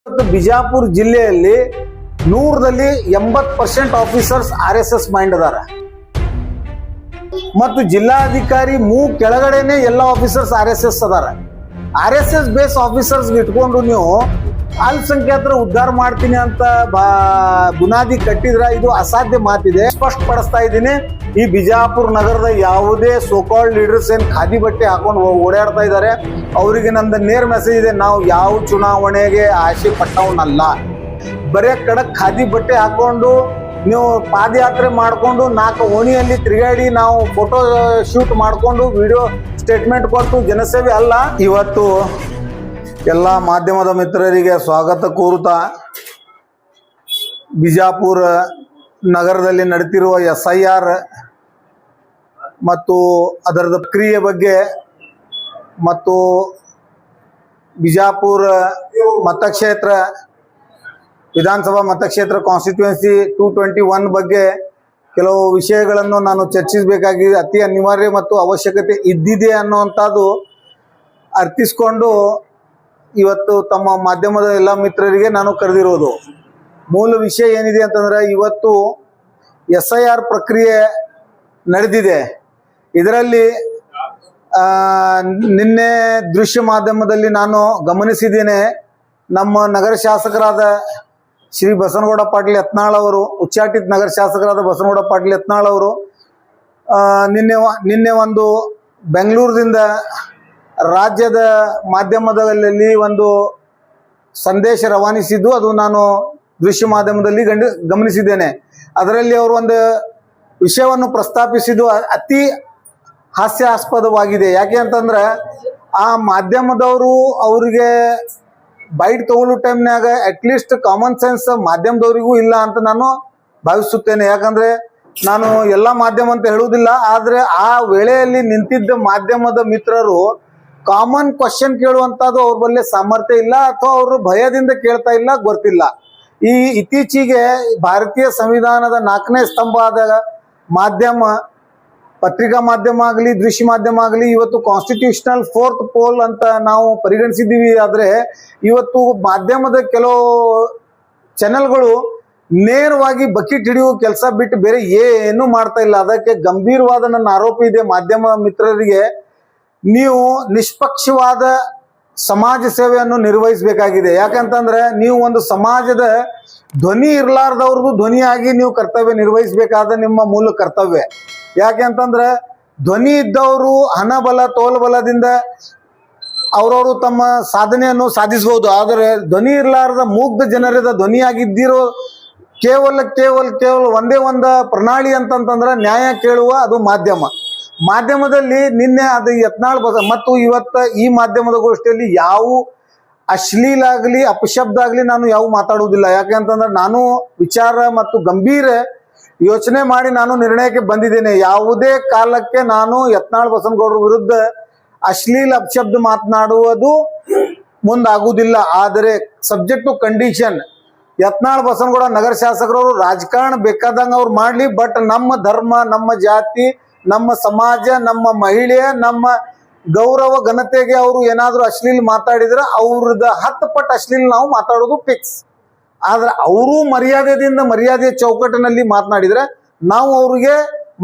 ಬಿಜಾಪುರ ಜಿಲ್ಲೆಯಲ್ಲಿ 100ರಲ್ಲಿ 80% officers RSS mind ಅದಾರ ಮತ್ತು ಜಿಲ್ಲಾಧಿಕಾರಿ ಕೆಳಗಡೆನೆ ಎಲ್ಲ ಆಫೀಸರ್ಸ್ RSS ಅದಾರ. RSS ಬೇಸ್ ಆಫೀಸರ್ಸ್ ಇಟ್ಕೊಂಡು ನೀವು ಅಲ್ಪಸಂಖ್ಯಾತರ ಉದ್ಧಾರ ಮಾಡ್ತೀನಿ ಅಂತ ಬುನಾದಿ ಕಟ್ಟಿದ್ರ ಇದು ಅಸಾಧ್ಯ ಮಾತಿದೆ. ಸ್ಪಷ್ಟಪಡಿಸ್ತಾ ಇದ್ದೀನಿ, ಈ ಬಿಜಾಪುರ ನಗರದ ಯಾವುದೇ ಸೋಕಾಲ್ಡ್ ಲೀಡರ್ಸ್ ಏನ್ ಖಾದಿ ಬಟ್ಟೆ ಹಾಕೊಂಡು ಓಡಾಡ್ತಾ ಇದ್ದಾರೆ ಅವರಿಗೆ ನಂದು ನೇರ ಮೆಸೇಜ್ ಇದೆ. ನಾವು ಯಾವ ಚುನಾವಣೆಗೆ ಆಸೆ ಪಟ್ಟವನಲ್ಲ. ಬರೇ ಕಡಕ್ ಖಾದಿ ಬಟ್ಟೆ ಹಾಕೊಂಡು ನೀವು ಪಾದಯಾತ್ರೆ ಮಾಡಿಕೊಂಡು 4 ಓಣಿಯಲ್ಲಿ ತಿರುಗಾಡಿ ನಾವು ಫೋಟೋ ಶೂಟ್ ಮಾಡಿಕೊಂಡು ವಿಡಿಯೋ ಸ್ಟೇಟ್ಮೆಂಟ್ ಕೊಟ್ಟು ಜನಸೇವೆ ಅಲ್ಲ. ಇವತ್ತು ಎಲ್ಲ ಮಾಧ್ಯಮದ ಮಿತ್ರರಿಗೆ ಸ್ವಾಗತ ಕೋರುತ್ತಾ ಬಿಜಾಪುರ ನಗರದಲ್ಲಿ ನಡೀತಿರುವ SIR ಮತ್ತು ಅದರ ಪ್ರಕ್ರಿಯೆ ಬಗ್ಗೆ ಮತ್ತು ಬಿಜಾಪುರ ಮತಕ್ಷೇತ್ರ ವಿಧಾನಸಭಾ ಮತಕ್ಷೇತ್ರ ಕಾನ್ಸ್ಟಿಟ್ಯೂನ್ಸಿ 221 ಬಗ್ಗೆ ಕೆಲವು ವಿಷಯಗಳನ್ನು ನಾನು ಚರ್ಚಿಸಬೇಕಾಗಿದೆ. ಅತಿ ಅನಿವಾರ್ಯ ಮತ್ತು ಅವಶ್ಯಕತೆ ಇದ್ದಿದೆ ಅನ್ನುವಂಥದ್ದು ಅರ್ಥಿಸ್ಕೊಂಡು ಇವತ್ತು ತಮ್ಮ ಮಾಧ್ಯಮದ ಎಲ್ಲ ಮಿತ್ರರಿಗೆ ನಾನು ಕರೆದಿರೋದು. ಮೂಲ ವಿಷಯ ಏನಿದೆ ಅಂತಂದರೆ, ಇವತ್ತು SIR ಪ್ರಕ್ರಿಯೆ ನಡೆದಿದೆ. ಇದರಲ್ಲಿ ನಿನ್ನೆ ದೃಶ್ಯ ಮಾಧ್ಯಮದಲ್ಲಿ ನಾನು ಗಮನಿಸಿದ್ದೇನೆ. ನಮ್ಮ ನಗರ ಶಾಸಕರಾದ ಶ್ರೀ ಬಸನಗೌಡ ಪಾಟೀಲ್ ಯತ್ನಾಳ್ ಅವರು, ಉಚ್ಚಾಟಿತ ನಗರ ಶಾಸಕರಾದ ಬಸನಗೌಡ ಪಾಟೀಲ್ ಯತ್ನಾಳ್ ಅವರು ನಿನ್ನೆ ಒಂದು ಬೆಂಗಳೂರಿನಿಂದ ರಾಜ್ಯದ ಮಾಧ್ಯಮದಲ್ಲಿ ಒಂದು ಸಂದೇಶ ರವಾನಿಸಿದ್ದು, ಅದು ನಾನು ದೃಶ್ಯ ಮಾಧ್ಯಮದಲ್ಲಿ ಗಮನಿಸಿದ್ದೇನೆ. ಅದರಲ್ಲಿ ಅವರು ಒಂದು ವಿಷಯವನ್ನು ಪ್ರಸ್ತಾಪಿಸಿದ್ದು ಅತಿ ಹಾಸ್ಯಾಸ್ಪದವಾಗಿದೆ. ಯಾಕೆ ಅಂತಂದ್ರೆ, ಆ ಮಾಧ್ಯಮದವರು ಅವರಿಗೆ ಬೈಟ್ ತಗೊಳ್ಳೋ ಟೈಮ್ನಾಗ ಅಟ್ಲೀಸ್ಟ್ ಕಾಮನ್ ಸೆನ್ಸ್ ಮಾಧ್ಯಮದವರಿಗೂ ಇಲ್ಲ ಅಂತ ನಾನು ಭಾವಿಸುತ್ತೇನೆ. ಯಾಕಂದ್ರೆ ನಾನು ಎಲ್ಲ ಮಾಧ್ಯಮ ಅಂತ ಹೇಳುವುದಿಲ್ಲ, ಆದರೆ ಆ ವೇಳೆಯಲ್ಲಿ ನಿಂತಿದ್ದ ಮಾಧ್ಯಮದ ಮಿತ್ರರು ಕಾಮನ್ ಕ್ವಶನ್ ಕೇಳುವಂಥದ್ದು ಅವ್ರ ಬಳಿ ಸಾಮರ್ಥ್ಯ ಇಲ್ಲ, ಅಥವಾ ಅವರು ಭಯದಿಂದ ಕೇಳ್ತಾ ಇಲ್ಲ, ಗೊತ್ತಿಲ್ಲ. ಈ ಇತ್ತೀಚೆಗೆ ಭಾರತೀಯ ಸಂವಿಧಾನದ 4ನೇ ಸ್ತಂಭ ಆದ ಮಾಧ್ಯಮ, ಪತ್ರಿಕಾ ಮಾಧ್ಯಮ ಆಗಲಿ ದೃಶ್ಯ ಮಾಧ್ಯಮ ಆಗಲಿ, ಇವತ್ತು ಕಾನ್ಸ್ಟಿಟ್ಯೂಷನಲ್ 4th ಪೋಲ್ ಅಂತ ನಾವು ಪರಿಗಣಿಸಿದ್ದೀವಿ. ಆದರೆ ಇವತ್ತು ಮಾಧ್ಯಮದ ಕೆಲವು ಚಾನೆಲ್ಗಳು ನೇರವಾಗಿ ಬಕೆಟ್ ಹಿಡಿಯುವ ಕೆಲಸ ಬಿಟ್ಟು ಬೇರೆ ಏನು ಮಾಡ್ತಾ ಇಲ್ಲ. ಅದಕ್ಕೆ ಗಂಭೀರವಾದ ನನ್ನ ಆರೋಪ ಇದೆ ಮಾಧ್ಯಮ ಮಿತ್ರರಿಗೆ. ನೀವು ನಿಷ್ಪಕ್ಷವಾದ ಸಮಾಜ ಸೇವೆಯನ್ನು ನಿರ್ವಹಿಸಬೇಕಾಗಿದೆ. ಯಾಕಂತಂದ್ರೆ ನೀವು ಒಂದು ಸಮಾಜದ ಧ್ವನಿ ಇರಲಾರ್ದವ್ರದ್ದು ಧ್ವನಿಯಾಗಿ ನೀವು ಕರ್ತವ್ಯ ನಿರ್ವಹಿಸಬೇಕಾದ ನಿಮ್ಮ ಮೂಲ ಕರ್ತವ್ಯ. ಯಾಕೆ ಅಂತಂದ್ರೆ, ಧ್ವನಿ ಇದ್ದವರು ಹಣಬಲ ತೋಲ್ಬಲದಿಂದ ಅವರವರು ತಮ್ಮ ಸಾಧನೆಯನ್ನು ಸಾಧಿಸಬಹುದು. ಆದರೆ ಧ್ವನಿ ಇರಲಾರದ ಮುಗ್ಧ ಜನರದ ಧ್ವನಿಯಾಗಿದ್ದಿರೋ ಕೇವಲ ಒಂದೇ ಒಂದು ಪ್ರಣಾಳಿ ಅಂತಂತಂದ್ರೆ ನ್ಯಾಯ ಕೇಳುವ ಅದು ಮಾಧ್ಯಮದಲ್ಲಿ ನಿನ್ನೆ ಅದು ಯತ್ನಾಳ್ ಮತ್ತು ಇವತ್ತು ಈ ಮಾಧ್ಯಮದ ಗೋಷ್ಠಿಯಲ್ಲಿ ಯಾವ ಅಶ್ಲೀಲ ಆಗಲಿ ಅಪಶಬ್ದ ಆಗಲಿ ನಾನು ಯಾವ ಮಾತಾಡುವುದಿಲ್ಲ. ಯಾಕೆ ಅಂತಂದ್ರೆ ನಾನು ವಿಚಾರ ಮತ್ತು ಗಂಭೀರ ಯೋಚನೆ ಮಾಡಿ ನಾನು ನಿರ್ಣಯಕ್ಕೆ ಬಂದಿದ್ದೇನೆ. ಯಾವುದೇ ಕಾಲಕ್ಕೆ ನಾನು ಯತ್ನಾಳ್ ಬಸನಗೌಡರ ವಿರುದ್ಧ ಅಶ್ಲೀಲ ಅಪಶಬ್ದ ಮಾತನಾಡುವುದು ಮುಂದಾಗುವುದಿಲ್ಲ. ಆದರೆ subject to condition, Yatnal Basanagouda ನಗರ ಶಾಸಕರವರು ರಾಜಕಾರಣ ಬೇಕಾದಂಗೆ ಅವ್ರು ಮಾಡಲಿ, ಬಟ್ ನಮ್ಮ ಧರ್ಮ, ನಮ್ಮ ಜಾತಿ, ನಮ್ಮ ಸಮಾಜ, ನಮ್ಮ ಮಹಿಳೆಯ, ನಮ್ಮ ಗೌರವ ಘನತೆಗೆ ಅವರು ಏನಾದರೂ ಅಶ್ಲೀಲ ಮಾತಾಡಿದ್ರೆ ಅವ್ರದ್ದು 10 ಪಟ್ಟು ಅಶ್ಲೀಲ ನಾವು ಮಾತಾಡೋದು ಫಿಕ್ಸ್. ಆದ್ರೆ ಅವರು ಮರ್ಯಾದೆಯ ಚೌಕಟ್ಟಿನಲ್ಲಿ ಮಾತನಾಡಿದ್ರೆ ನಾವು ಅವ್ರಿಗೆ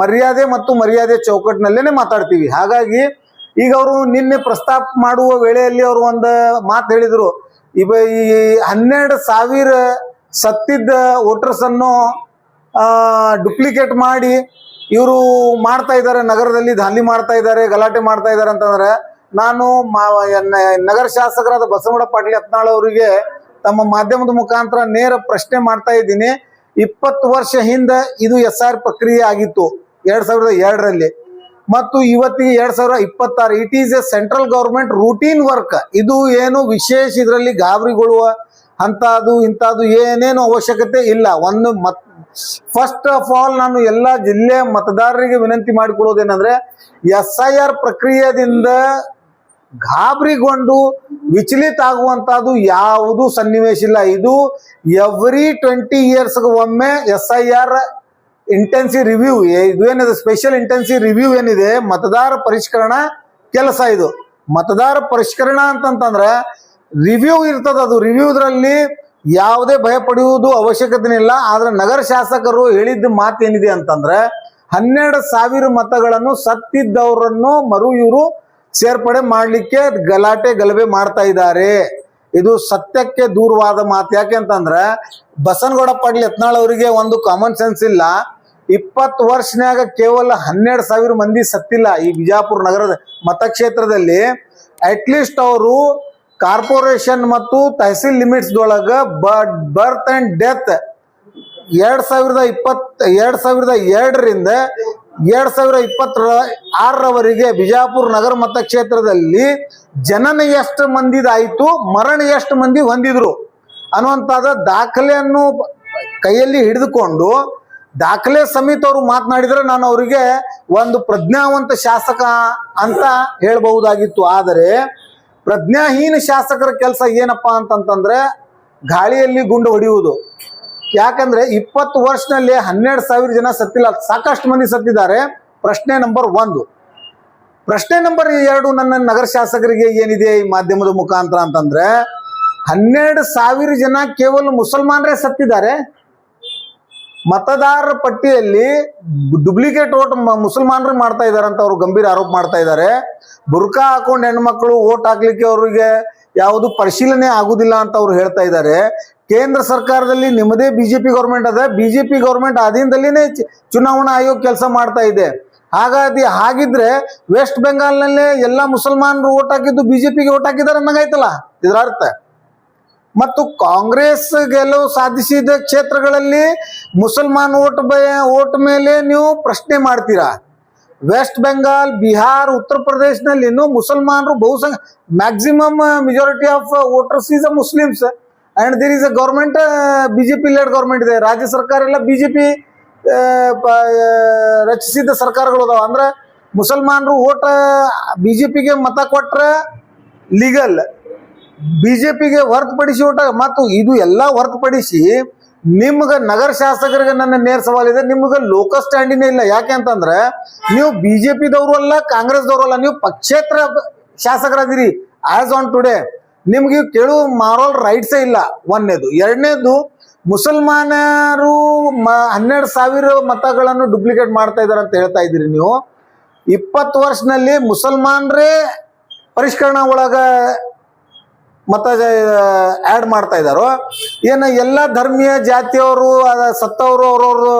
ಮರ್ಯಾದೆ ಚೌಕಟ್ಟಿನಲ್ಲೇನೆ ಮಾತಾಡ್ತೀವಿ. ಹಾಗಾಗಿ ಈಗ ಅವರು ನಿನ್ನೆ ಪ್ರಸ್ತಾಪ ಮಾಡುವ ವೇಳೆಯಲ್ಲಿ ಅವರು ಒಂದು ಮಾತು ಹೇಳಿದ್ರು. ಈ 12,000 ಸತ್ತಿದ್ದ ವೋಟರ್ಸ್ ಅನ್ನು ಡುಪ್ಲಿಕೇಟ್ ಮಾಡಿ ಇವರು ಮಾಡ್ತಾ ಇದ್ದಾರೆ, ನಗರದಲ್ಲಿ ದಾಳಿ ಮಾಡ್ತಾ ಇದ್ದಾರೆ, ಗಲಾಟೆ ಮಾಡ್ತಾ ಇದ್ದಾರೆ ಅಂತಂದ್ರೆ, ನಾನು ನಗರ ಶಾಸಕರಾದ ಬಸನಗೌಡ ಪಾಟೀಲ್ ಯತ್ನಾಳ್ ಅವರಿಗೆ ತಮ್ಮ ಮಾಧ್ಯಮದ ಮುಖಾಂತರ ನೇರ ಪ್ರಶ್ನೆ ಮಾಡ್ತಾ ಇದ್ದೀನಿ. 20 ವರ್ಷ ಹಿಂದೆ ಇದು SIR ಪ್ರಕ್ರಿಯೆ ಆಗಿತ್ತು 2002ರಲ್ಲಿ, ಮತ್ತು ಇವತ್ತಿಗೆ 2026. It is A central government routine work. ಇದು ಏನು ವಿಶೇಷ ಇದರಲ್ಲಿ ಗಾಬರಿಗೊಳ್ಳುವ ಅಂಥದ್ದು ಇಂಥದ್ದು ಏನೇನು ಅವಶ್ಯಕತೆ ಇಲ್ಲ. ಫಸ್ಟ್ ಆಫ್ ಆಲ್ ನಾನು ಎಲ್ಲ ಜಿಲ್ಲೆಯ ಮತದಾರರಿಗೆ ವಿನಂತಿ ಮಾಡಿಕೊಡೋದೇನೆಂದ್ರೆ, SIR ಪ್ರಕ್ರಿಯೆಯಿಂದ ಗಾಬರಿಗೊಂಡು ವಿಚಲಿತ ಆಗುವಂತಹದ್ದು ಯಾವುದು ಸನ್ನಿವೇಶ ಇಲ್ಲ. ಇದು ಎವ್ರಿ 20 years ಒಮ್ಮೆ SIR ಇಂಟೆನ್ಸಿವ್ ರಿವ್ಯೂ, ಇದು ಏನಿದೆ ಸ್ಪೆಷಲ್ ಇಂಟೆನ್ಸಿವ್ ರಿವ್ಯೂ ಏನಿದೆ, ಮತದಾರ ಪರಿಷ್ಕರಣಾ ಕೆಲಸ. ಇದು ಮತದಾರ ಪರಿಷ್ಕರಣಾ ಅಂತಂತಂದ್ರೆ ರಿವ್ಯೂ ಇರ್ತದ. ಅದು ರಿವ್ಯೂದ್ರಲ್ಲಿ ಯಾವುದೇ ಭಯ ಪಡೆಯುವುದು ಅವಶ್ಯಕತೆ ಇಲ್ಲ. ಆದ್ರೆ ನಗರ ಶಾಸಕರು ಹೇಳಿದ್ದ ಮಾತೇನಿದೆ ಅಂತಂದ್ರೆ 12,000 ಮತಗಳನ್ನು ಸತ್ತಿದ್ದವರನ್ನು ಇವರು ಸೇರ್ಪಡೆ ಮಾಡ್ಲಿಕ್ಕೆ ಗಲಾಟೆ ಗಲಭೆ ಮಾಡ್ತಾ ಇದ್ದಾರೆ. ಇದು ಸತ್ಯಕ್ಕೆ ದೂರವಾದ ಮಾತು. ಯಾಕೆ ಅಂತಂದ್ರೆ ಬಸನಗೌಡ ಪಾಟೀಲ್ ಯತ್ನಾಳ್ ಅವರಿಗೆ ಒಂದು ಕಾಮನ್ ಸೆನ್ಸ್ ಇಲ್ಲ. 20 ವರ್ಷನ್ಯಾಗ ಕೇವಲ 12,000 ಮಂದಿ ಸತ್ತಿಲ್ಲ ಈ ಬಿಜಾಪುರ ನಗರದ ಮತಕ್ಷೇತ್ರದಲ್ಲಿ. ಅಟ್ಲೀಸ್ಟ್ ಅವರು ಕಾರ್ಪೊರೇಷನ್ ಮತ್ತು ತಹಸೀಲ್ ಲಿಮಿಟ್ಸ್ ದೊಳಗ ಬರ್ತ್ ಅಂಡ್ ಡೆತ್ 2002ರಿಂದ 2026ರವರೆಗೆ ಬಿಜಾಪುರ ನಗರ ಮತಕ್ಷೇತ್ರದಲ್ಲಿ ಜನನ ಎಷ್ಟು ಮಂದಿದಾಯಿತು, ಮರಣ ಎಷ್ಟು ಮಂದಿ ಹೊಂದಿದ್ರು ಅನ್ನುವಂಥದ್ದು ದಾಖಲೆಯನ್ನು ಕೈಯಲ್ಲಿ ಹಿಡಿದುಕೊಂಡು ದಾಖಲೆ ಸಮೇತ ಅವರು ಮಾತನಾಡಿದ್ರೆ ನಾನು ಅವರಿಗೆ ಒಂದು ಪ್ರಜ್ಞಾವಂತ ಶಾಸಕ ಅಂತ ಹೇಳ್ಬಹುದಾಗಿತ್ತು. ಆದರೆ ಪ್ರಜ್ಞಾಹೀನ ಶಾಸಕರ ಕೆಲಸ ಏನಪ್ಪಾ ಅಂತಂತಂದ್ರೆ ಗಾಳಿಯಲ್ಲಿ ಗುಂಡು ಹೊಡೆಯುವುದು. ಯಾಕಂದ್ರೆ 20 ವರ್ಷದಲ್ಲಿ 12,000 ಜನ ಸತ್ತಿಲ್ಲ, ಸಾಕಷ್ಟು ಮಂದಿ ಸತ್ತಿದ್ದಾರೆ. ಪ್ರಶ್ನೆ ನಂಬರ್ 1. ಪ್ರಶ್ನೆ ನಂಬರ್ 2 ನನ್ನ ನಗರ ಶಾಸಕರಿಗೆ ಏನಿದೆ ಈ ಮಾಧ್ಯಮದ ಮುಖಾಂತರ ಅಂತಂದ್ರೆ 12,000 ಜನ ಕೇವಲ ಮುಸಲ್ಮಾನರೇ ಸತ್ತಿದ್ದಾರೆ. ಮತದಾರರ ಪಟ್ಟಿಯಲ್ಲಿ ಡುಪ್ಲಿಕೇಟ್ ವೋಟ್ ಮುಸಲ್ಮಾನರು ಮಾಡ್ತಾ ಇದ್ದಾರೆ ಅಂತ ಅವರು ಗಂಭೀರ ಆರೋಪ ಮಾಡ್ತಾ ಇದ್ದಾರೆ. ಬುರ್ಕಾ ಹಾಕೊಂಡು ಹೆಣ್ಮಕ್ಳು ವೋಟ್ ಹಾಕ್ಲಿಕ್ಕೆ ಅವರಿಗೆ ಯಾವುದು ಪರಿಶೀಲನೆ ಆಗುದಿಲ್ಲ ಅಂತ ಅವ್ರು ಹೇಳ್ತಾ ಇದ್ದಾರೆ. ಕೇಂದ್ರ ಸರ್ಕಾರದಲ್ಲಿ ನಿಮ್ಮದೇ ಬಿಜೆಪಿ ಗೌರ್ಮೆಂಟ್ ಅದ. ಬಿಜೆಪಿ ಗೌರ್ಮೆಂಟ್ ಅಧೀನದಲ್ಲಿನೇ ಚುನಾವಣಾ ಆಯೋಗ ಕೆಲಸ ಮಾಡ್ತಾ ಇದೆ. ಹಾಗಿದ್ರೆ ವೆಸ್ಟ್ ಬೆಂಗಾಲ್ನಲ್ಲೇ ಎಲ್ಲ ಮುಸಲ್ಮಾನರು ವೋಟ್ ಹಾಕಿದ್ದು ಬಿಜೆಪಿಗೆ ವೋಟ್ ಹಾಕಿದ್ದಾರೆ ಅನ್ನಂಗಾಯ್ತಲ್ಲ ಇದರ ಅರ್ಥ. ಮತ್ತು ಕಾಂಗ್ರೆಸ್ ಗೆಲುವು ಸಾಧಿಸಿದ ಕ್ಷೇತ್ರಗಳಲ್ಲಿ ಮುಸಲ್ಮಾನ್ ವೋಟ್ ಮೇಲೆ ನೀವು ಪ್ರಶ್ನೆ ಮಾಡ್ತೀರಾ. ವೆಸ್ಟ್ ಬೆಂಗಾಲ್, ಬಿಹಾರ್, ಉತ್ತರ ಪ್ರದೇಶನಲ್ಲಿ ಮುಸಲ್ಮಾನರು maximum majority of voters is a Muslims and there is a government, BJP led government ಇದೆ. ರಾಜ್ಯ ಸರ್ಕಾರ ಎಲ್ಲ ಬಿಜೆಪಿ ರಚಿಸಿದ ಸರ್ಕಾರಗಳು ಅದಾವ. ಅಂದ್ರೆ ಮುಸಲ್ಮಾನರು ವೋಟ್ ಬಿಜೆಪಿಗೆ ಮತ ಕೊಟ್ರೆ ಲೀಗಲ್, ಬಿಜೆಪಿಗೆ ಹೊರತುಪಡಿಸಿ ಓಟ. ಮತ್ತು ಇದು ಎಲ್ಲ ಹೊರತುಪಡಿಸಿ ನಿಮ್ಗೆ ನಗರ ಶಾಸಕರಿಗೆ ನನ್ನ ನೇರ ಸವಾಲಿದೆ, ನಿಮ್ಗೆ ಲೋಕಲ್ ಸ್ಟ್ಯಾಂಡಿನೇ ಇಲ್ಲ. ಯಾಕೆ ಅಂತಂದ್ರೆ ನೀವು ಬಿಜೆಪಿದವರು ಅಲ್ಲ, ಕಾಂಗ್ರೆಸ್ದವರು ಅಲ್ಲ, ನೀವು ಪಕ್ಷೇತರ ಶಾಸಕರಾದಿರಿ. ಆಸ್ ಆನ್ ಟುಡೇ ನಿಮ್ಗೆ ಕೇಳುವ ಮಾರಲ್ ರೈಟ್ಸೇ ಇಲ್ಲ. ಒಂದನೇದು. ಎರಡನೇದು, ಮುಸಲ್ಮಾನರು 12,000 ಮತಗಳನ್ನು ಡುಪ್ಲಿಕೇಟ್ ಮಾಡ್ತಾ ಇದಾರೆ ಅಂತ ಹೇಳ್ತಾ ಇದ್ದೀರಿ ನೀವು. 20 ವರ್ಷನಲ್ಲಿ ಮುಸಲ್ಮಾನರೇ ಪರಿಷ್ಕರಣಾ ಒಳಗ ಮತ ಆ್ಯಡ್ ಮಾಡ್ತಾ ಇದ್ದಾರೋ ಏನು ಎಲ್ಲ ಧರ್ಮೀಯ ಜಾತಿಯವರು ಸತ್ತವರು ಅವ್ರವ್ರು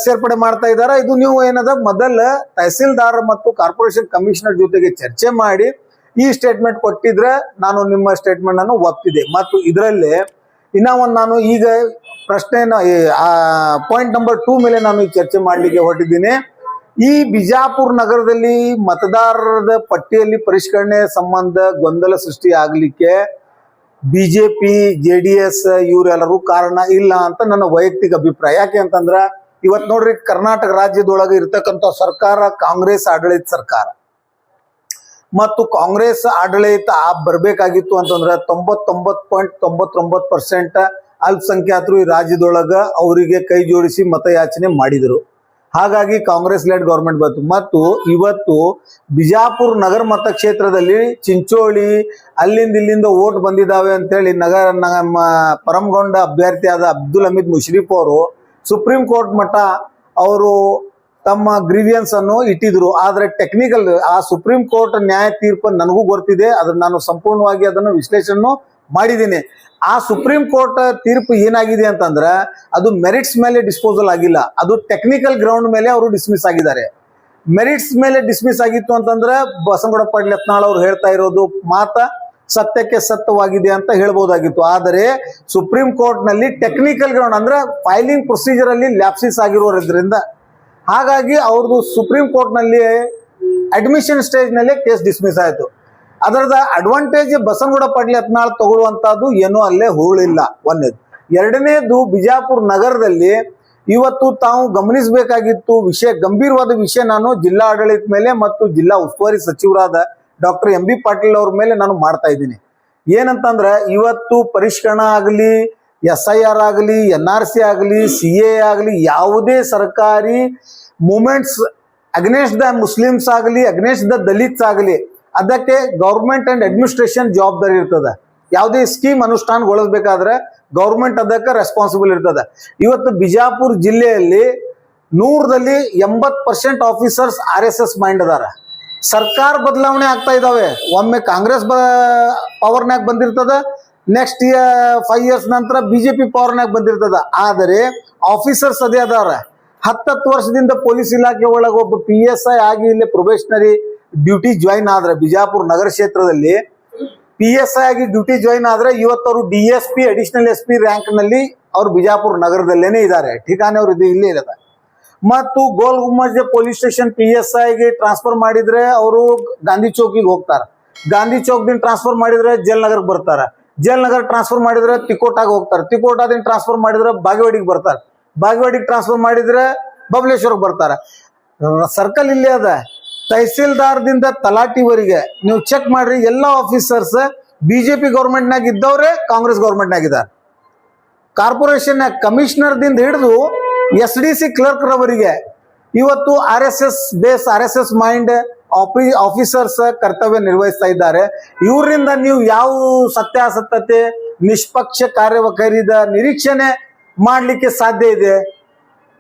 ಸೇರ್ಪಡೆ ಮಾಡ್ತಾ ಇದ್ದಾರೆ. ಇದು ನೀವು ಏನದ ಮೊದಲ ತಹಸೀಲ್ದಾರ್ ಮತ್ತು ಕಾರ್ಪೊರೇಷನ್ ಕಮಿಷನರ್ ಜೊತೆಗೆ ಚರ್ಚೆ ಮಾಡಿ ಈ ಸ್ಟೇಟ್ಮೆಂಟ್ ಕೊಟ್ಟಿದ್ರೆ ನಾನು ನಿಮ್ಮ ಸ್ಟೇಟ್ಮೆಂಟ್ ಅನ್ನು ಒಪ್ತಿದೆ. ಮತ್ತು ಇದರಲ್ಲಿ ಇನ್ನ ಒಂದು ನಾನು ಈಗ ಪ್ರಶ್ನೆನ ಪಾಯಿಂಟ್ ನಂಬರ್ 2 ಮೇಲೆ ನಾನು ಈ ಚರ್ಚೆ ಮಾಡಲಿಕ್ಕೆ ಹೊರಟಿದ್ದೀನಿ. ಈ ಬಿಜಾಪುರ ನಗರದಲ್ಲಿ ಮತದಾರರ ಪಟ್ಟಿಯಲ್ಲಿ ಪರಿಷ್ಕರಣೆ ಸಂಬಂಧ ಗೊಂದಲ ಸೃಷ್ಟಿ ಆಗ್ಲಿಕ್ಕೆ ಬಿಜೆಪಿ, JDS ಇವರೆಲ್ಲರೂ ಕಾರಣ ಇಲ್ಲ ಅಂತ ನನ್ನ ವೈಯಕ್ತಿಕ ಅಭಿಪ್ರಾಯ. ಯಾಕೆ ಅಂತಂದ್ರ ಇವತ್ತು ನೋಡ್ರಿ, ಕರ್ನಾಟಕ ರಾಜ್ಯದೊಳಗೆ ಇರ್ತಕ್ಕಂಥ ಸರ್ಕಾರ ಕಾಂಗ್ರೆಸ್ ಆಡಳಿತ ಸರ್ಕಾರ. ಮತ್ತು ಕಾಂಗ್ರೆಸ್ ಆಡಳಿತ ಬರ್ಬೇಕಾಗಿತ್ತು ಅಂತಂದ್ರೆ 99.99% ಅಲ್ಪಸಂಖ್ಯಾತರು ಈ ರಾಜ್ಯದೊಳಗ ಅವರಿಗೆ ಕೈ ಜೋಡಿಸಿ ಮತಯಾಚನೆ ಮಾಡಿದರು. ಹಾಗಾಗಿ ಕಾಂಗ್ರೆಸ್ ಲೆಡ್ ಗೌರ್ಮೆಂಟ್ ಬಂತು. ಮತ್ತು ಇವತ್ತು ಬಿಜಾಪುರ ನಗರ ಮತಕ್ಷೇತ್ರದಲ್ಲಿ ಚಿಂಚೋಳಿ ಅಲ್ಲಿಂದ ಇಲ್ಲಿಂದ ವೋಟ್ ಬಂದಿದ್ದಾವೆ ಅಂತೇಳಿ ನಮ್ಮ ಪರಮಗೊಂಡ ಅಭ್ಯರ್ಥಿಯಾದ ಅಬ್ದುಲ್ ಹಮೀದ್ ಮುಷರೀಫ್ ಅವರು ಸುಪ್ರೀಂ ಕೋರ್ಟ್ ಮಟ್ಟ ಅವರು ತಮ್ಮ ಗ್ರೀವಿಯನ್ಸ್ ಅನ್ನು ಇಟ್ಟಿದ್ರು. ಆದ್ರೆ ಟೆಕ್ನಿಕಲ್ ಆ ಸುಪ್ರೀಂ ಕೋರ್ಟ್ ನ್ಯಾಯ ತೀರ್ಪು ನನಗೂ ಗೊತ್ತಿದೆ, ಅದನ್ನ ನಾನು ಸಂಪೂರ್ಣವಾಗಿ ಅದನ್ನು ವಿಶ್ಲೇಷಣೆ ಮಾಡಿದ್ದೀನಿ. ಆ ಸುಪ್ರೀಂ ಕೋರ್ಟ್ ತೀರ್ಪು ಏನಾಗಿದೆ ಅಂತಂದ್ರೆ ಅದು ಮೆರಿಟ್ಸ್ ಮೇಲೆ ಡಿಸ್ಪೋಸಲ್ ಆಗಿಲ್ಲ, ಅದು ಟೆಕ್ನಿಕಲ್ ಗ್ರೌಂಡ್ ಮೇಲೆ ಅವರು ಡಿಸ್ಮಿಸ್ ಆಗಿದ್ದಾರೆ. ಮೆರಿಟ್ಸ್ ಮೇಲೆ ಡಿಸ್ಮಿಸ್ ಆಗಿತ್ತು ಅಂತಂದ್ರೆ ಬಸನಗೌಡ ಪಾಟೀಲ್ ಯತ್ನಾಳ್ ಅವರು ಹೇಳ್ತಾ ಇರೋದು ಮಾತ ಸತ್ಯಕ್ಕೆ ಸತ್ಯವಾಗಿದೆ ಅಂತ ಹೇಳ್ಬೋದಾಗಿತ್ತು. ಆದರೆ ಸುಪ್ರೀಂ ಕೋರ್ಟ್ ನಲ್ಲಿ ಟೆಕ್ನಿಕಲ್ ಗ್ರೌಂಡ್ ಅಂದ್ರೆ ಫೈಲಿಂಗ್ ಪ್ರೊಸೀಜರ್ ಅಲ್ಲಿ ಲ್ಯಾಪ್ಸಿಸ್ ಆಗಿರೋದ್ರಿಂದ ಹಾಗಾಗಿ ಅವ್ರದ್ದು ಸುಪ್ರೀಂ ಕೋರ್ಟ್ ನಲ್ಲಿ ಅಡ್ಮಿಷನ್ ಸ್ಟೇಜ್ ನಲ್ಲಿ ಕೇಸ್ ಡಿಸ್ಮಿಸ್ ಆಯಿತು. ಅದರದ ಅಡ್ವಾಂಟೇಜ್ ಬಸನಗೌಡ ಪಾಟೀಲ್ ಯತ್ನಾಳ್ ತಗೊಳ್ಳುವಂತದ್ದು ಏನೂ ಅಲ್ಲೇ ಹೂಳಿಲ್ಲ. ಒಂದೇದು. ಎರಡನೇದು, ಬಿಜಾಪುರ ನಗರದಲ್ಲಿ ಇವತ್ತು ತಾವು ಗಮನಿಸಬೇಕಾಗಿತ್ತು ವಿಷಯ, ಗಂಭೀರವಾದ ವಿಷಯ ನಾನು ಜಿಲ್ಲಾ ಆಡಳಿತ ಮೇಲೆ ಮತ್ತು ಜಿಲ್ಲಾ ಉಸ್ತುವಾರಿ ಸಚಿವರಾದ ಡಾಕ್ಟರ್ MB ಪಾಟೀಲ್ ಅವ್ರ ಮೇಲೆ ನಾನು ಮಾಡ್ತಾ ಇದ್ದೀನಿ. ಏನಂತಂದ್ರೆ ಇವತ್ತು ಪರಿಷ್ಕರಣಾ ಆಗಲಿ, SIR ಆಗಲಿ, NRC ಆಗಲಿ, CA ಆಗಲಿ, ಯಾವುದೇ ಸರ್ಕಾರಿ ಮೂಮೆಂಟ್ಸ್ ಅಗ್ನೇಸ್ಟ್ ದ ಮುಸ್ಲಿಮ್ಸ್ ಆಗಲಿ, ಅಗ್ನೇಸ್ಟ್ ದ ದಲಿತ್ಸ್ ಆಗಲಿ, ಅದಕ್ಕೆ ಗೌರ್ಮೆಂಟ್ ಅಂಡ್ ಅಡ್ಮಿನಿಸ್ಟ್ರೇಷನ್ ಜವಾಬ್ದಾರಿ ಇರ್ತದೆ. ಯಾವುದೇ ಸ್ಕೀಮ್ ಅನುಷ್ಠಾನಗೊಳಿಸಬೇಕಾದ್ರೆ ಗೌರ್ಮೆಂಟ್ ಅದಕ್ಕೆ ರೆಸ್ಪಾನ್ಸಿಬಲ್ ಇರ್ತದೆ. ಇವತ್ತು ಬಿಜಾಪುರ ಜಿಲ್ಲೆಯಲ್ಲಿ 100ರಲ್ಲಿ 80% ಆಫೀಸರ್ಸ್ RSS ಮೈಂಡ್ ಅದಾರ. ಸರ್ಕಾರ ಬದಲಾವಣೆ ಆಗ್ತಾ ಇದಾವೆ. ಒಮ್ಮೆ ಕಾಂಗ್ರೆಸ್ ಪವರ್ನಾಗ ಬಂದಿರ್ತದ, ನೆಕ್ಸ್ಟ್ 5 ಇಯರ್ಸ್ ನಂತರ BJP ಪವರ್ನಾಗ ಬಂದಿರ್ತದ. ಆದರೆ ಆಫೀಸರ್ಸ್ ಅದೇ ಅದಾರ. 10 ವರ್ಷದಿಂದ ಪೊಲೀಸ್ ಇಲಾಖೆ ಒಳಗೆ ಒಬ್ಬ PSI ಆಗಿ ಇಲ್ಲಿ ಪ್ರೊಬೇಷನರಿ ಡ್ಯೂಟಿ ಜಾಯಿನ್ ಆದ್ರೆ ಬಿಜಾಪುರ ನಗರ ಕ್ಷೇತ್ರದಲ್ಲಿ PSI ಆಗಿ ಡ್ಯೂಟಿ ಜಾಯಿನ್ ಆದ್ರೆ ಇವತ್ತು ಅವರು DSP ಅಡಿಷನಲ್ SP ರ್ಯಾಂಕ್ ನಲ್ಲಿ ಅವ್ರು ಬಿಜಾಪುರ ನಗರದಲ್ಲೇನೆ ಇದ್ದಾರೆ. ಠಿಕಾನೆ ಅವ್ರು ಇದು ಇಲ್ಲೇ ಇರದ. ಮತ್ತು ಗೋಲ್ ಗುಮ್ಮಜ್ ಪೊಲೀಸ್ ಸ್ಟೇಷನ್ PSI ಗೆ ಟ್ರಾನ್ಸ್ಫರ್ ಮಾಡಿದ್ರೆ ಅವರು ಗಾಂಧಿ ಚೌಕಿಗೆ ಹೋಗ್ತಾರ. ಗಾಂಧಿ ಚೌಕ್ದಿಂದ ಟ್ರಾನ್ಸ್ಫರ್ ಮಾಡಿದ್ರೆ ಜೈಲ್ ನಗರ್ಗೆ ಬರ್ತಾರ. ಜೈಲ್ ನಗರ್ ಟ್ರಾನ್ಸ್ಫರ್ ಮಾಡಿದ್ರೆ ತಿಕೋಟಾಗ ಹೋಗ್ತಾರೆ. ತಿಕೋಟಾದಿಂದ ಟ್ರಾನ್ಸ್ಫರ್ ಮಾಡಿದ್ರೆ ಬಾಗೇವಾಡಿಗೆ ಬರ್ತಾರೆ. ಬಾಗೇವಾಡಿಗೆ ಟ್ರಾನ್ಸ್ಫರ್ ಮಾಡಿದ್ರೆ ಬಬಲೇಶ್ವರ್ಗೆ ಬರ್ತಾರ. ಸರ್ಕಲ್ ಇಲ್ಲೇ ಅದ. ತಹಸೀಲ್ದಾರ್ದಿಂದ ತಲಾಟಿವರೆಗೆ ನೀವು ಚೆಕ್ ಮಾಡ್ರಿ, ಎಲ್ಲ ಆಫೀಸರ್ಸ್ BJP ಗೌರ್ಮೆಂಟ್ನಾಗ ಇದ್ದವ್ರೆ ಕಾಂಗ್ರೆಸ್ ಗೌರ್ಮೆಂಟ್ನಾಗ ಇದ್ದಾರೆ. ಕಾರ್ಪೊರೇಷನ್ ಕಮಿಷನರ್ದಿಂದ ಹಿಡಿದು SDC ಕ್ಲರ್ಕ್ ರವರಿಗೆ ಇವತ್ತು RSS ಮೈಂಡ್ ಆಫೀಸರ್ಸ್ ಕರ್ತವ್ಯ ನಿರ್ವಹಿಸ್ತಾ ಇದ್ದಾರೆ. ಇವರಿಂದ ನೀವು ಯಾವ ಸತ್ಯಾಸತ್ಯತೆ ನಿಷ್ಪಕ್ಷ ಕಾರ್ಯವೈಖರಿದ ನಿರೀಕ್ಷಣೆ ಮಾಡಲಿಕ್ಕೆ ಸಾಧ್ಯ ಇದೆ?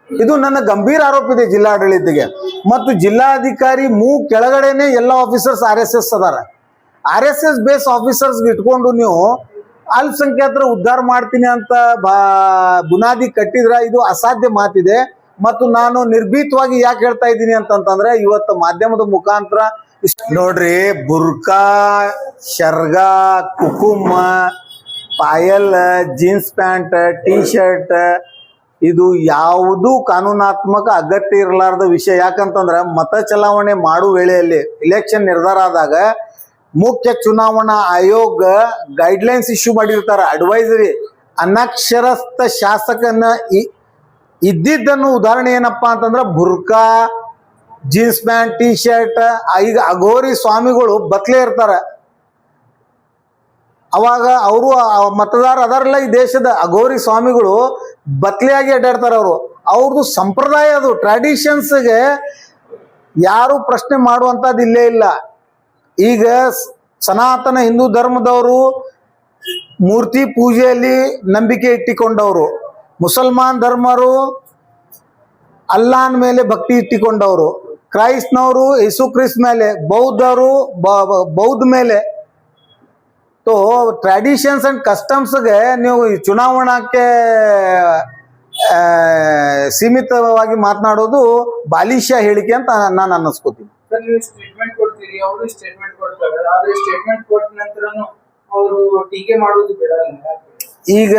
ಇದು ನನ್ನ ಗಂಭೀರ ಆರೋಪ ಇದೆ ಜಿಲ್ಲಾಡಳಿತಗೆ. ಮತ್ತು ಜಿಲ್ಲಾಧಿಕಾರಿ ಕೆಳಗಡೆನೆ ಎಲ್ಲ ಆಫೀಸರ್ಸ್ RSS ಅದಾರ. RSS ಬೇಸ್ ಆಫೀಸರ್ಸ್ ಇಟ್ಕೊಂಡು ನೀವು ಅಲ್ಪಸಂಖ್ಯಾತರ ಉದ್ಧಾರ ಮಾಡ್ತೀನಿ ಅಂತ ಬುನಾದಿ ಕಟ್ಟಿದ್ರ ಇದು ಅಸಾಧ್ಯ ಮಾತಿದೆ. ಮತ್ತು ನಾನು ನಿರ್ಭೀತವಾಗಿ ಯಾಕೆ ಹೇಳ್ತಾ ಇದ್ದೀನಿ ಅಂತಂತಂದ್ರೆ ಇವತ್ತು ಮಾಧ್ಯಮದ ಮುಖಾಂತರ ನೋಡ್ರಿ, ಬುರ್ಕಾ, ಶರ್ಗಾ, ಕುಕುಮ, ಪಾಯಲ್, ಜೀನ್ಸ್ ಪ್ಯಾಂಟ್, T-ಶರ್ಟ್ ಇದು ಯಾವುದು ಕಾನೂನಾತ್ಮಕ ಅಗತ್ಯ ಇರಲಾರ್ದ ವಿಷಯ. ಯಾಕಂತಂದ್ರೆ ಮತ ಚಲಾವಣೆ ಮಾಡುವ ವೇಳೆಯಲ್ಲಿ ಇಲೆಕ್ಷನ್ ನಿರ್ಧಾರ ಆದಾಗ ಮುಖ್ಯ ಚುನಾವಣಾ ಆಯೋಗ ಗೈಡ್ಲೈನ್ಸ್ ಇಶ್ಯೂ ಮಾಡಿರ್ತಾರ, ಅಡ್ವೈಸರಿ. ಅನಕ್ಷರಸ್ಥ ಶಾಸಕನ ಇದ್ದಿದ್ದನ್ನು ಉದಾಹರಣೆ ಏನಪ್ಪಾ ಅಂತಂದ್ರೆ ಬುರ್ಕಾ, ಜೀನ್ಸ್ ಪ್ಯಾಂಟ್, T-ಶರ್ಟ್. ಈಗ ಅಘೋರಿ ಸ್ವಾಮಿಗಳು ಬತ್ಲೆ ಇರ್ತಾರ. ಅವಾಗ ಅವರು ಮತದಾರ ಅದಾರಲ್ಲ ಈ ದೇಶದ ಅಘೋರಿ ಸ್ವಾಮಿಗಳು ಬತ್ಲೆಯಾಗಿ ಅಡ್ಡಾಡ್ತಾರ. ಅವ್ರದ್ದು ಸಂಪ್ರದಾಯ, ಅದು ಟ್ರೆಡಿಷನ್ಸ್ಗೆ ಯಾರು ಪ್ರಶ್ನೆ ಮಾಡುವಂಥದ್ದು ಇಲ್ಲೇ ಇಲ್ಲ. ಈಗ ಸನಾತನ ಹಿಂದೂ ಧರ್ಮದವರು ಮೂರ್ತಿ ಪೂಜೆಯಲ್ಲಿ ನಂಬಿಕೆ ಇಟ್ಟಿಕೊಂಡವರು, ಮುಸಲ್ಮಾನ್ ಧರ್ಮರು ಅಲ್ಲಾನ್ ಮೇಲೆ ಭಕ್ತಿ ಇಟ್ಟಿಕೊಂಡವರು, ಕ್ರೈಸ್ತನವರು ಯೇಸು ಕ್ರಿಸ್ತ ಮೇಲೆ, ಬೌದ್ಧರು ಬೌದ್ಧ ಮೇಲೆ. ಸೊ ಟ್ರೆಡಿಷನ್ಸ್ ಅಂಡ್ ಕಸ್ಟಮ್ಸ್ಗೆ ನೀವು ಚುನಾವಣಾಕ್ಕೆ ಸೀಮಿತವಾಗಿ ಮಾತನಾಡೋದು ಬಾಲಿಶ ಹೇಳಿಕೆ ಅಂತ ನಾನು ಅನ್ನಿಸ್ಕೋತೀನಿ. ನೀವು ಸ್ಟೇಟ್ಮೆಂಟ್ ಕೊಡ್ತೀರಿ, ಅವರು ಸ್ಟೇಟ್ಮೆಂಟ್ ಕೊಡ್ತಾರೆ. ಆದ್ರೆ ಸ್ಟೇಟ್ಮೆಂಟ್ ಕೊಟ್ಟ ನಂತರನು ಅವರು ಟೀಕೆ ಮಾಡೋದು ಬಿಡಲ್ಲ. ಈಗ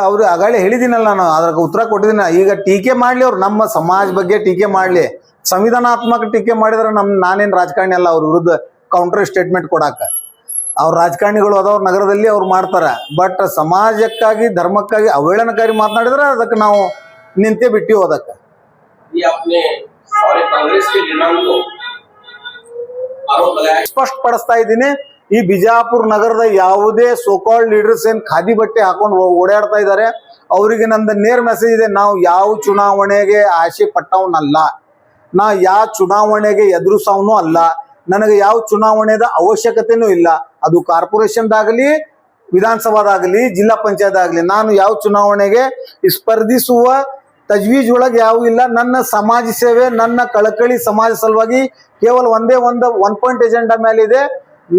ಅವ್ರು ಆಗಾಳೆ ಹೇಳಿದಿನಲ್ಲ, ನಾನು ಅದ್ರಾಗ ಉತ್ತರ ಕೊಟ್ಟಿದ್ದೀನಿ. ಈಗ ಟೀಕೆ ಮಾಡ್ಲಿ, ಅವ್ರು ನಮ್ಮ ಸಮಾಜ ಬಗ್ಗೆ ಟೀಕೆ ಮಾಡ್ಲಿ, ಸಂವಿಧಾನಾತ್ಮಕ ಟೀಕೆ ಮಾಡಿದ್ರೆ ನಾನೇನು ರಾಜಕಾರಣಿ ಅಲ್ಲ ಅವ್ರ ವಿರುದ್ಧ ಕೌಂಟರ್ ಸ್ಟೇಟ್ಮೆಂಟ್ ಕೊಡಾಕ. ಅವ್ರ ರಾಜಕಾರಣಿಗಳು ಅದಾವ್ರ ನಗರದಲ್ಲಿ ಅವ್ರು ಮಾಡ್ತಾರ. ಬಟ್ ಸಮಾಜಕ್ಕಾಗಿ ಧರ್ಮಕ್ಕಾಗಿ ಅವೇಳನಕಾರಿ ಮಾತನಾಡಿದ್ರೆ ಅದಕ್ಕೆ ನಾವು ನಿಂತೆ ಬಿಟ್ಟಿವಿ. ಅದಕ್ಕೆ ಸ್ಪಷ್ಟಪಡಿಸ್ತಾ ಇದ್ದೀನಿ, ಈ ಬಿಜಾಪುರ ನಗರದ ಯಾವುದೇ ಸೋಕಾಲ್ಡ್ ಲೀಡರ್ಸ್ ಏನ್ ಖಾದಿ ಬಟ್ಟೆ ಹಾಕೊಂಡು ಓಡಾಡ್ತಾ ಇದ್ದಾರೆ ಅವರಿಗೆ ನಂದು ನೇರ ಮೆಸೇಜ್ ಇದೆ. ನಾವು ಯಾವ ಚುನಾವಣೆಗೆ ಆಸೆ ಪಟ್ಟವನಲ್ಲ, ನಾ ಯಾವ ಚುನಾವಣೆಗೆ ಎದುರಿಸವನು ಅಲ್ಲ, ನನಗೆ ಯಾವ ಚುನಾವಣೆದ ಅವಶ್ಯಕತೆನೂ ಇಲ್ಲ. ಅದು ಕಾರ್ಪೊರೇಷನ್ದಾಗಲಿ, ವಿಧಾನಸಭಾದಾಗಲಿ, ಜಿಲ್ಲಾ ಪಂಚಾಯತ್ ಆಗಲಿ, ನಾನು ಯಾವ ಚುನಾವಣೆಗೆ ಸ್ಪರ್ಧಿಸುವ ತಜ್ವೀಜ್ ಒಳಗೆ ಯಾವ ಇಲ್ಲ. ನನ್ನ ಸಮಾಜ ಸೇವೆ, ನನ್ನ ಕಳಕಳಿ ಸಮಾಜ ಸಲುವಾಗಿ ಕೇವಲ ಒಂದೇ ಒನ್ ಪಾಯಿಂಟ್ ಎಜೆಂಡಾ ಮೇಲೆ ಇದೆ.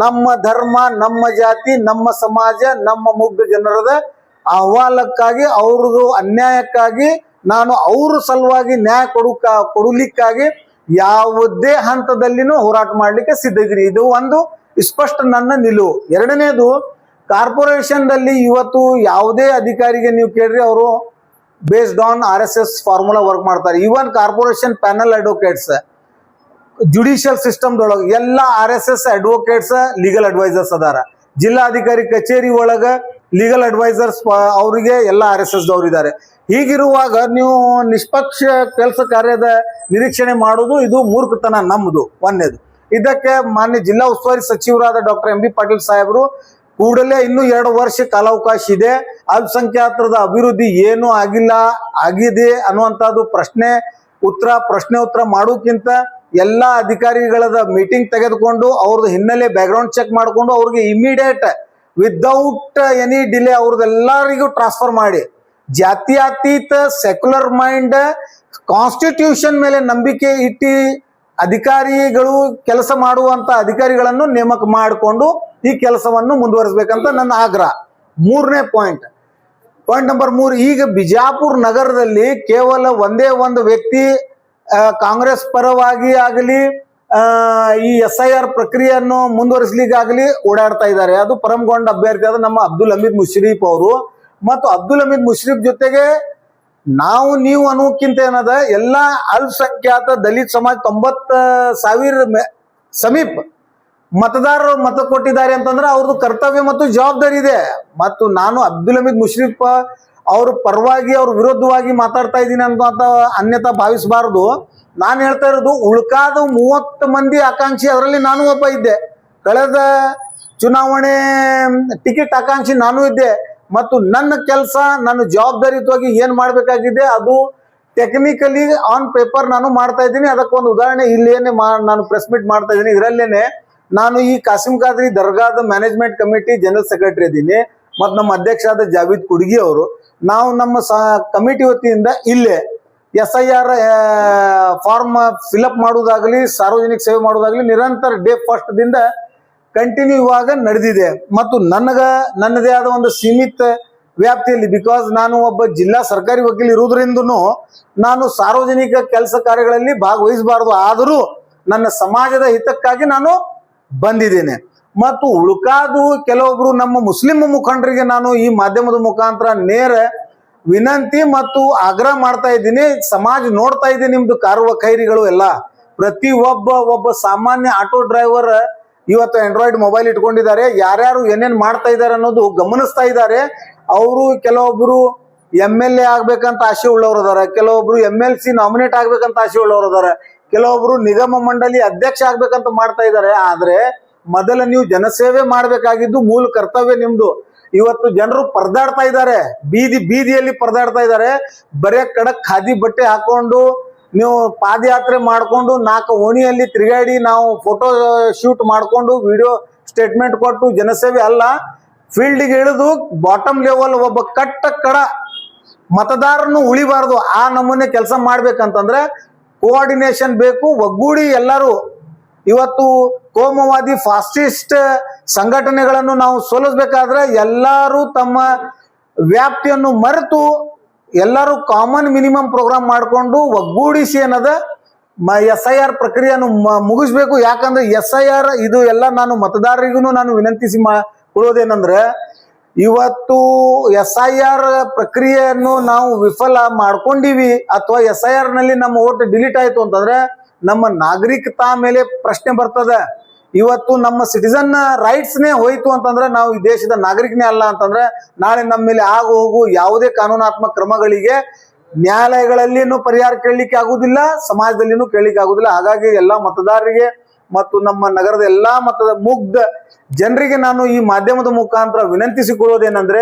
ನಮ್ಮ ಧರ್ಮ, ನಮ್ಮ ಜಾತಿ, ನಮ್ಮ ಸಮಾಜ, ನಮ್ಮ ಮುಗ್ಧ ಜನರದ ಅಹವಾಲಕ್ಕಾಗಿ, ಅವ್ರದ್ದು ಅನ್ಯಾಯಕ್ಕಾಗಿ ನಾನು ಅವ್ರ ಸಲುವಾಗಿ ನ್ಯಾಯ ಕೊಡಲಿಕ್ಕಾಗಿ ಯಾವುದೇ ಹಂತದಲ್ಲಿನೂ ಹೋರಾಟ ಮಾಡಲಿಕ್ಕೆ ಸಿದ್ಧ ಇದ್ದೀನಿ. ಇದು ಒಂದು ಸ್ಪಷ್ಟ ನನ್ನ ನಿಲುವು. ಎರಡನೇದು, ಕಾರ್ಪೊರೇಷನ್ದಲ್ಲಿ ಇವತ್ತು ಯಾವುದೇ ಅಧಿಕಾರಿಗೆ ನೀವು ಕೇಳ್ರಿ, ಅವರು based on RSS formula work ಮಾಡ್ತಾರೆ. Even corporation panel advocates, judicial ಸಿಸ್ಟಮ್ದೊಳಗೆ ಎಲ್ಲ RSS ಅಡ್ವೊಕೇಟ್ಸ್ ಲೀಗಲ್ ಅಡ್ವೈಸರ್ಸ್ ಅದಾರ. ಜಿಲ್ಲಾಧಿಕಾರಿ ಕಚೇರಿ ಒಳಗ ಲೀಗಲ್ ಅಡ್ವೈಸರ್ಸ್ ಅವರಿಗೆ ಎಲ್ಲ RSS ದವ್ರು ಇದ್ದಾರೆ. ಹೀಗಿರುವಾಗ ನೀವು ನಿಷ್ಪಕ್ಷ ಕೆಲಸ ಕಾರ್ಯದ ನಿರೀಕ್ಷಣೆ ಮಾಡೋದು ಇದು ಮೂರ್ಖತನ ನಮ್ಮದು. ಒಂದೇದು. ಇದಕ್ಕೆ ಮಾನ್ಯ ಜಿಲ್ಲಾ ಉಸ್ತುವಾರಿ ಸಚಿವರಾದ ಡಾಕ್ಟರ್ MB ಪಾಟೀಲ್ ಸಾಹೇಬರು ಕೂಡಲೇ ಇನ್ನೂ 2 ವರ್ಷ ಕಾಲಾವಕಾಶ ಇದೆ, ಅಲ್ಪಸಂಖ್ಯಾತರದ ಅಭಿವೃದ್ಧಿ ಏನು ಆಗಿದೆ ಅನ್ನುವಂಥದ್ದು ಪ್ರಶ್ನೆ ಉತ್ತರ ಮಾಡೋಕ್ಕಿಂತ ಎಲ್ಲ ಅಧಿಕಾರಿಗಳದ ಮೀಟಿಂಗ್ ತೆಗೆದುಕೊಂಡು ಅವ್ರದ್ದು ಹಿನ್ನೆಲೆ ಬ್ಯಾಕ್ಗ್ರೌಂಡ್ ಚೆಕ್ ಮಾಡಿಕೊಂಡು ಅವ್ರಿಗೆ ಇಮಿಡಿಯೇಟ್ ವಿದೌಟ್ ಎನಿ ಡಿಲೇ ಅವ್ರದ್ದೆಲ್ಲರಿಗೂ ಟ್ರಾನ್ಸ್ಫರ್ ಮಾಡಿ ಜಾತ್ಯತೀತ ಸೆಕ್ಯುಲರ್ ಮೈಂಡ್ ಕಾನ್ಸ್ಟಿಟ್ಯೂಷನ್ ಮೇಲೆ ನಂಬಿಕೆ ಇಟ್ಟು ಅಧಿಕಾರಿಗಳು ಕೆಲಸ ಮಾಡುವಂತ ಅಧಿಕಾರಿಗಳನ್ನು ನೇಮಕ ಮಾಡಿಕೊಂಡು ಈ ಕೆಲಸವನ್ನು ಮುಂದುವರಿಸಬೇಕಂತ ನನ್ನ ಆಗ್ರಹ. ಮೂರನೇ ಪಾಯಿಂಟ್ ನಂಬರ್ 3, ಈಗ ಬಿಜಾಪುರ ನಗರದಲ್ಲಿ ಕೇವಲ ಒಂದೇ ಒಂದು ವ್ಯಕ್ತಿ ಕಾಂಗ್ರೆಸ್ ಪರವಾಗಿ ಆಗಲಿ ಈ SIR ಪ್ರಕ್ರಿಯೆಯನ್ನು ಮುಂದುವರಿಸಲಿಕ್ಕಾಗಲಿ ಓಡಾಡ್ತಾ ಇದ್ದಾರೆ. ಅದು ಪರಮಗೊಂಡ ಅಭ್ಯರ್ಥಿ ಆದ ನಮ್ಮ ಅಬ್ದುಲ್ ಹಮೀದ್ ಮುಶ್ರೀಫ್ ಅವರು. ಮತ್ತು ಅಬ್ದುಲ್ ಹಮೀದ್ ಮುಶ್ರೀಫ್ ಜೊತೆಗೆ ನಾವು ನೀವು ಅನ್ನೋಕ್ಕಿಂತ ಏನದ ಎಲ್ಲ ಅಲ್ಪಸಂಖ್ಯಾತ ದಲಿತ ಸಮಾಜ 90,000 ಸಮೀಪ ಮತದಾರರು ಮತ ಕೊಟ್ಟಿದ್ದಾರೆ ಅಂತಂದ್ರೆ ಅವ್ರದ್ದು ಕರ್ತವ್ಯ ಮತ್ತು ಜವಾಬ್ದಾರಿ ಇದೆ. ಮತ್ತು ನಾನು ಅಬ್ದುಲ್ ಹಮೀದ್ ಮುಶ್ರೀಫ್ ಅವ್ರ ಪರವಾಗಿ ಅವ್ರ ವಿರುದ್ಧವಾಗಿ ಮಾತಾಡ್ತಾ ಇದ್ದೀನಿ ಅಂತ ಅನ್ಯತಾ ಭಾವಿಸಬಾರದು. ನಾನು ಹೇಳ್ತಾ ಇರೋದು ಉಳ್ಕಾದ 30 ಮಂದಿ ಆಕಾಂಕ್ಷಿ, ಅದರಲ್ಲಿ ನಾನು ಒಬ್ಬ ಇದ್ದೆ. ಕಳೆದ ಚುನಾವಣೆ ಟಿಕೆಟ್ ಆಕಾಂಕ್ಷಿ ನಾನು ಇದ್ದೆ. ಮತ್ತು ನನ್ನ ಕೆಲಸ ನಾನು ಜವಾಬ್ದಾರಿಯುತವಾಗಿ ಏನ್ ಮಾಡಬೇಕಾಗಿದೆ ಅದು ಟೆಕ್ನಿಕಲಿ ಆನ್ ಪೇಪರ್ ನಾನು ಮಾಡ್ತಾ ಇದ್ದೀನಿ. ಅದಕ್ಕೊಂದು ಉದಾಹರಣೆ ಇಲ್ಲೇನೆ ನಾನು ಪ್ರೆಸ್ ಮೀಟ್ ಮಾಡ್ತಾ ಇದ್ದೀನಿ. ಇದರಲ್ಲೇನೆ ನಾನು ಈ ಕಾಸಿಂ ಖಾದ್ರಿ ದರ್ಗಾದ ಮ್ಯಾನೇಜ್ಮೆಂಟ್ ಕಮಿಟಿ ಜನರಲ್ ಸೆಕ್ರೆಟರಿ ಇದ್ದೀನಿ. ಮತ್ತು ನಮ್ಮ ಅಧ್ಯಕ್ಷ ಆದ ಜಾವೀದ್ ಕುಡ್ಗಿ ಅವರು, ನಾವು ನಮ್ಮ ಕಮಿಟಿ ವತಿಯಿಂದ ಇಲ್ಲೇ SIR ಫಾರ್ಮ್ ಫಿಲಪ್ ಮಾಡುವುದಾಗಲಿ ಸಾರ್ವಜನಿಕ ಸೇವೆ ಮಾಡುವುದಾಗಲಿ ನಿರಂತರ ಡೇ ಫಸ್ಟ್ ದಿಂದ ಕಂಟಿನ್ಯೂ ಇವಾಗ ನಡೆದಿದೆ. ಮತ್ತು ನನ್ನದೇ ಆದ ಒಂದು ಸೀಮಿತ ವ್ಯಾಪ್ತಿಯಲ್ಲಿ, ಬಿಕಾಸ್ ನಾನು ಒಬ್ಬ ಜಿಲ್ಲಾ ಸರ್ಕಾರಿ ವಕೀಲ ಇರುವುದರಿಂದನೂ ನಾನು ಸಾರ್ವಜನಿಕ ಕೆಲಸ ಕಾರ್ಯಗಳಲ್ಲಿ ಭಾಗವಹಿಸಬಾರದು. ಆದರೂ ನನ್ನ ಸಮಾಜದ ಹಿತಕ್ಕಾಗಿ ನಾನು ಬಂದಿದ್ದೇನೆ. ಮತ್ತು ಉಳ್ಕಾದು ಕೆಲವೊಬ್ರು ನಮ್ಮ ಮುಸ್ಲಿಂ ಮುಖಂಡರಿಗೆ ನಾನು ಈ ಮಾಧ್ಯಮದ ಮುಖಾಂತರ ನೇರ ವಿನಂತಿ ಮತ್ತು ಆಗ್ರಹ ಮಾಡ್ತಾ ಇದ್ದೀನಿ. ಸಮಾಜ ನೋಡ್ತಾ ಇದೆ ನಿಮ್ದು ಕಾರುವ ಖೈರಿಗಳು ಎಲ್ಲ. ಪ್ರತಿ ಒಬ್ಬ ಸಾಮಾನ್ಯ ಆಟೋ ಡ್ರೈವರ್ ಇವತ್ತು ಆಂಡ್ರಾಯ್ಡ್ ಮೊಬೈಲ್ ಇಟ್ಕೊಂಡಿದ್ದಾರೆ. ಯಾರ್ಯಾರು ಏನೇನ್ ಮಾಡ್ತಾ ಇದ್ದಾರೆ ಅನ್ನೋದು ಗಮನಿಸ್ತಾ ಇದ್ದಾರೆ. ಅವರು ಕೆಲವೊಬ್ರು MLA ಆಗ್ಬೇಕಂತ ಆಸೆ ಉಳ್ಳವರು ಅದಾರ, ಕೆಲವೊಬ್ರು MLC ನಾಮಿನೇಟ್ ಆಗ್ಬೇಕಂತ ಆಸೆ ಉಳ್ಳವರು ಅದಾರ, ಕೆಲವೊಬ್ರು ನಿಗಮ ಮಂಡಳಿ ಅಧ್ಯಕ್ಷ ಆಗ್ಬೇಕಂತ ಮಾಡ್ತಾ ಇದ್ದಾರೆ. ಆದ್ರೆ ಮೊದಲ ನೀವು ಜನಸೇವೆ ಮಾಡ್ಬೇಕಾಗಿದ್ದು ಮೂಲ ಕರ್ತವ್ಯ ನಿಮ್ದು. ಇವತ್ತು ಜನರು ಪರದಾಡ್ತಾ ಇದ್ದಾರೆ, ಬೀದಿಯಲ್ಲಿ ಪರದಾಡ್ತಾ ಇದ್ದಾರೆ. ಬರೇ ಖಡಕ್ ಖಾದಿ ಬಟ್ಟೆ ಹಾಕೊಂಡು ನೀವು ಪಾದಯಾತ್ರೆ ಮಾಡ್ಕೊಂಡು 4 ಓಣಿಯಲ್ಲಿ ತಿರುಗಾಡಿ ನಾವು ಫೋಟೋ ಶೂಟ್ ಮಾಡ್ಕೊಂಡು ವಿಡಿಯೋ ಸ್ಟೇಟ್ಮೆಂಟ್ ಕೊಟ್ಟು ಜನಸೇವೆ ಅಲ್ಲ. ಫೀಲ್ಡ್ಗೆ ಇಳಿದು ಬಾಟಮ್ ಲೆವೆಲ್ ಒಬ್ಬ ಕಡ ಮತದಾರನು ಉಳಿಬಾರ್ದು. ಆ ನಮೂನೆ ಕೆಲಸ ಮಾಡ್ಬೇಕಂತಂದ್ರೆ ಕೋಆರ್ಡಿನೇಷನ್ ಬೇಕು, ಒಗ್ಗೂಡಿ ಎಲ್ಲರೂ. ಇವತ್ತು ಕೋಮುವಾದಿ ಫಾಸಿಸ್ಟ್ ಸಂಘಟನೆಗಳನ್ನು ನಾವು ಸೋಲಿಸಬೇಕಾದ್ರೆ ಎಲ್ಲರೂ ತಮ್ಮ ವ್ಯಾಪ್ತಿಯನ್ನು ಮರೆತು ಎಲ್ಲರೂ ಕಾಮನ್ ಮಿನಿಮಮ್ ಪ್ರೋಗ್ರಾಮ್ ಮಾಡಿಕೊಂಡು ಒಗ್ಗೂಡಿಸಿ ಏನದ SIR ಪ್ರಕ್ರಿಯೆಯನ್ನು ಮುಗಿಸ್ಬೇಕು. ಯಾಕಂದ್ರೆ SIR ಇದು ಎಲ್ಲ ನಾನು ಮತದಾರರಿಗೂ ನಾನು ವಿನಂತಿಸಿ ಕೊಡೋದೇನಂದ್ರೆ, ಇವತ್ತು SIR ಪ್ರಕ್ರಿಯೆಯನ್ನು ನಾವು ವಿಫಲ ಮಾಡ್ಕೊಂಡಿವಿ ಅಥವಾ SIR ನಲ್ಲಿ ನಮ್ಮ ಓಟ್ ಡಿಲೀಟ್ ಆಯ್ತು ಅಂತಂದ್ರೆ ನಮ್ಮ ನಾಗರಿಕತಾ ಮೇಲೆ ಪ್ರಶ್ನೆ ಬರ್ತದೆ. ಇವತ್ತು ನಮ್ಮ ಸಿಟಿಸನ್ ರೈಟ್ಸ್ನೇ ಹೋಯ್ತು ಅಂತಂದ್ರೆ ನಾವು ಈ ದೇಶದ ನಾಗರಿಕನೇ ಅಲ್ಲ ಅಂತಂದ್ರೆ ನಾಳೆ ನಮ್ಮ ಮೇಲೆ ಆಗು ಹೋಗು ಯಾವುದೇ ಕಾನೂನಾತ್ಮಕ ಕ್ರಮಗಳಿಗೆ ನ್ಯಾಯಾಲಯಗಳಲ್ಲಿನೂ ಪರಿಹಾರ ಕೇಳಲಿಕ್ಕೆ ಆಗುದಿಲ್ಲ, ಸಮಾಜದಲ್ಲಿನೂ ಕೇಳಲಿಕ್ಕೆ ಆಗುದಿಲ್ಲ. ಹಾಗಾಗಿ ಎಲ್ಲಾ ಮತದಾರರಿಗೆ ಮತ್ತು ನಮ್ಮ ನಗರದ ಎಲ್ಲಾ ಮುಗ್ಧ ಜನರಿಗೆ ನಾನು ಈ ಮಾಧ್ಯಮದ ಮುಖಾಂತರ ವಿನಂತಿಸಿಕೊಳ್ಳೋದೇನೆಂದ್ರೆ,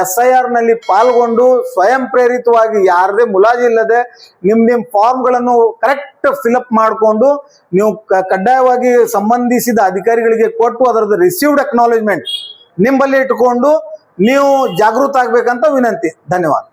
SIR ನಲ್ಲಿ ಪಾಲ್ಗೊಂಡು ಸ್ವಯಂ ಪ್ರೇರಿತವಾಗಿ ಯಾರದೇ ಮುಲಾಜಿ ಇಲ್ಲದೆ ನಿಮ್ಮ ಫಾರ್ಮ್ಗಳನ್ನು ಕರೆಕ್ಟ್ ಫಿಲಪ್ ಮಾಡಿಕೊಂಡು ನೀವು ಕಡ್ಡಾಯವಾಗಿ ಸಂಬಂಧಿಸಿದ ಅಧಿಕಾರಿಗಳಿಗೆ ಕೊಟ್ಟು ಅದರದ್ದು ರಿಸೀವ್ಡ್ ಅಕ್ನಾಲೇಜ್ಮೆಂಟ್ ನಿಂಬಲ್ಲಿ ಇಟ್ಟುಕೊಂಡು ನೀವು ಜಾಗೃತ ಆಗ್ಬೇಕಂತ ವಿನಂತಿ. ಧನ್ಯವಾದ.